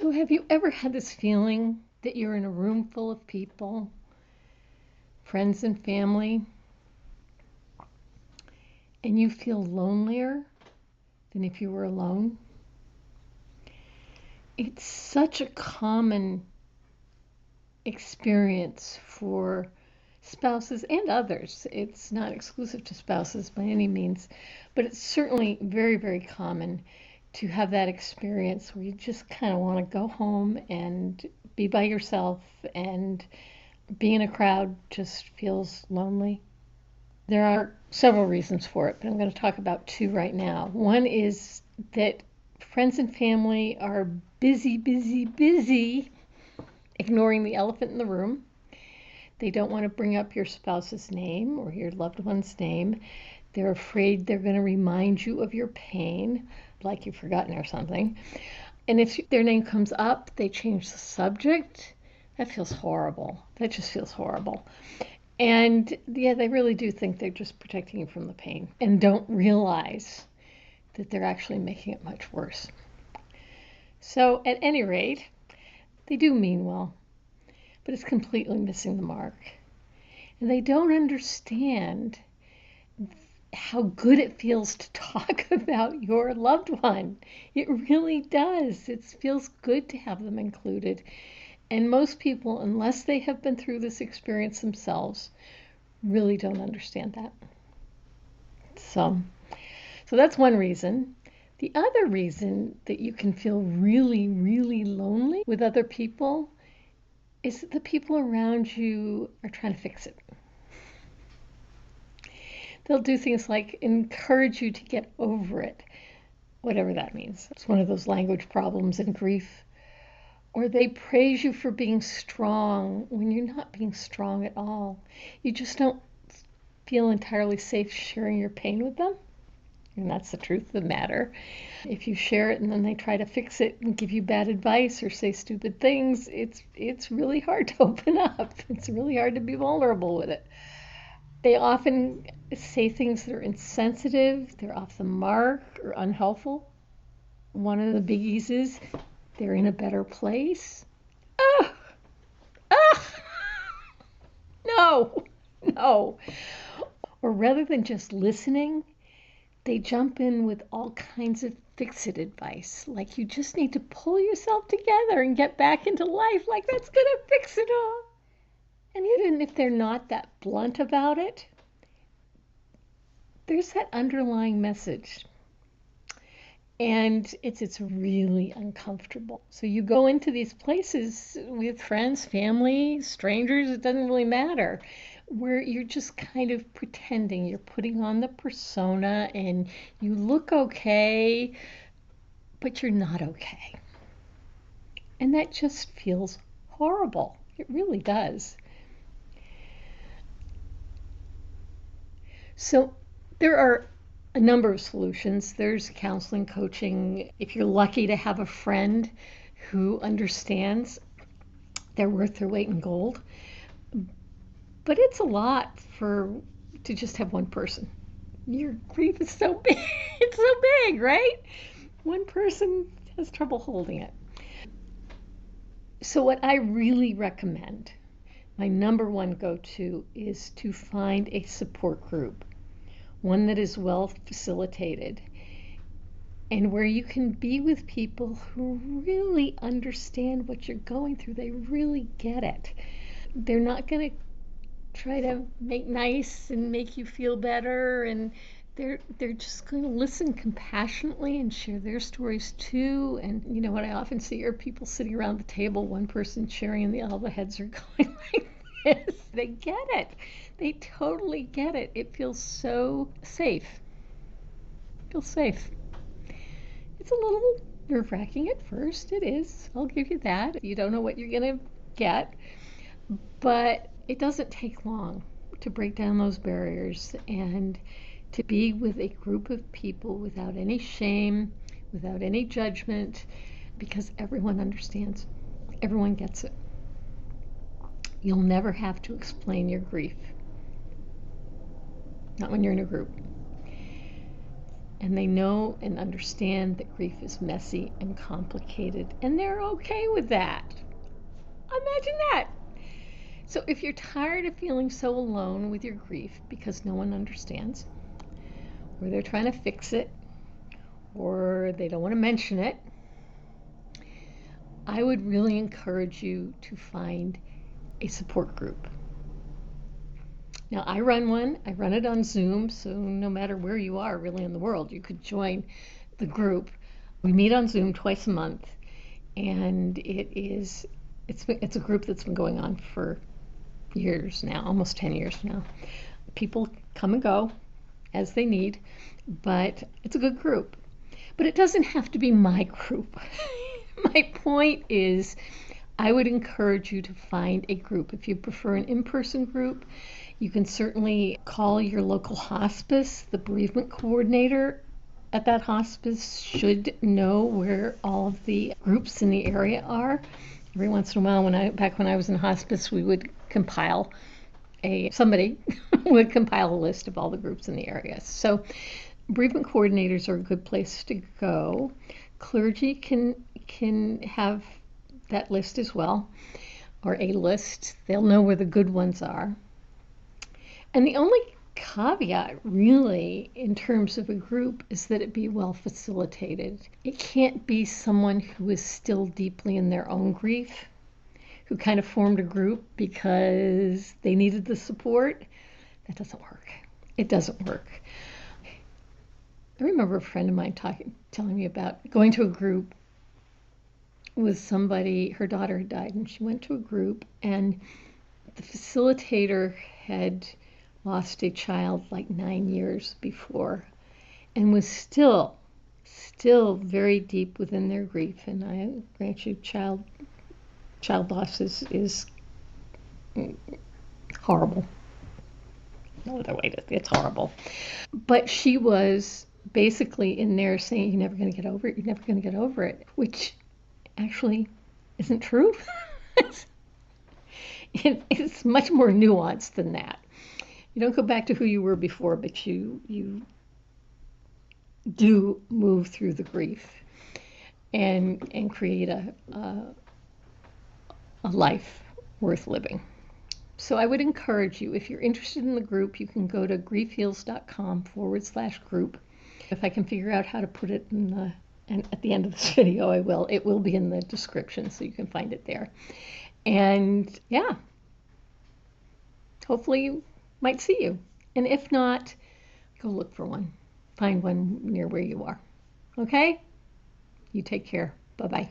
So, have you ever had this feeling that you're in a room full of people, friends and family, and you feel lonelier than if you were alone? It's such a common experience for spouses and others. It's not exclusive to spouses by any means, but it's certainly very, very common to have that experience where you just kind of want to go home and be by yourself, and being in a crowd just feels lonely. There are several reasons for it, but I'm going to talk about two right now. One is that friends and family are busy, busy, busy ignoring the elephant in the room. They don't want to bring up your spouse's name or your loved one's name. They're afraid they're going to remind you of your pain, like you've forgotten or something. And if their name comes up, they change the subject. That feels horrible. That just feels horrible. And yeah, they really do think they're just protecting you from the pain and don't realize that they're actually making it much worse. So at any rate, they do mean well, but it's completely missing the mark. And they don't understand how good it feels to talk about your loved one. It really does. It feels good to have them included. And most people, unless they have been through this experience themselves, really don't understand that. So that's one reason. The other reason that you can feel really, really lonely with other people is that the people around you are trying to fix it. They'll do things like encourage you to get over it, whatever that means. It's one of those language problems and grief. Or they praise you for being strong when you're not being strong at all. You just don't feel entirely safe sharing your pain with them. And that's the truth of the matter. If you share it and then they try to fix it and give you bad advice or say stupid things, it's really hard to open up. It's really hard to be vulnerable with it. They often say things that are insensitive, they're off the mark, or unhelpful. One of the biggies is they're in a better place. Ah! Ah! No. Or rather than just listening, they jump in with all kinds of fix-it advice, like you just need to pull yourself together and get back into life, like that's gonna fix it all. And even if they're not that blunt about it, there's that underlying message. And it's really uncomfortable. So you go into these places with friends, family, strangers, it doesn't really matter, where you're just kind of pretending, you're putting on the persona and you look okay, but you're not okay. And that just feels horrible. It really does. So there are a number of solutions. There's counseling, coaching. If you're lucky to have a friend who understands, they're worth their weight in gold. But it's a lot to just have one person. Your grief is so big. It's so big, right? One person has trouble holding it. So what I really recommend, my number one go-to, is to find a support group, one that is well facilitated, and where you can be with people who really understand what you're going through. They really get it. They're not going to try to make nice and make you feel better, and they're just going to listen compassionately and share their stories too. And you know what I often see are people sitting around the table, one person sharing and all the heads are going like this. They get it. They totally get it. It feels so safe. It feels safe. It's a little nerve-wracking at first. It is. I'll give you that. You don't know what you're going to get. But it doesn't take long to break down those barriers and to be with a group of people without any shame, without any judgment, because everyone understands. Everyone gets it. You'll never have to explain your grief. Not when you're in a group. and they know and understand that grief is messy and complicated, and they're okay with that. Imagine that. So if you're tired of feeling so alone with your grief because no one understands, or they're trying to fix it, or they don't want to mention it, I would really encourage you to find a support group. Now, I run one. I run it on Zoom, so no matter where you are really in the world, you could join the group. We meet on Zoom twice a month, and it's a group that's been going on for years now, almost 10 years now. People come and go as they need, but it's a good group. But it doesn't have to be my group. My point is, I would encourage you to find a group. If you prefer an in-person group, you can certainly call your local hospice. The bereavement coordinator at that hospice should know where all of the groups in the area are. Every once in a while, back when I was in hospice, we would compile somebody would compile a list of all the groups in the area. So bereavement coordinators are a good place to go. Clergy can have that list as well, or a list. They'll know where the good ones are. And the only caveat really in terms of a group is that it be well facilitated. It can't be someone who is still deeply in their own grief, who kind of formed a group because they needed the support. That doesn't work. It doesn't work. I remember a friend of mine telling me about going to a group with somebody. Her daughter had died, and she went to a group, and the facilitator had lost a child like 9 years before, and was still very deep within their grief. And I grant you, child loss is horrible. No other way to, it's horrible. But she was basically in there saying, "You're never going to get over it. You're never going to get over it," which actually isn't true. It's much more nuanced than that. You don't go back to who you were before, but you do move through the grief and create a life worth living. So I would encourage you, if you're interested in the group, you can go to griefheals.com/group. If I can figure out how to put it and at the end of this video, I will. It will be in the description, so you can find it there. And yeah, hopefully you might see you. And if not, go look for one. Find one near where you are. Okay? You take care. Bye-bye.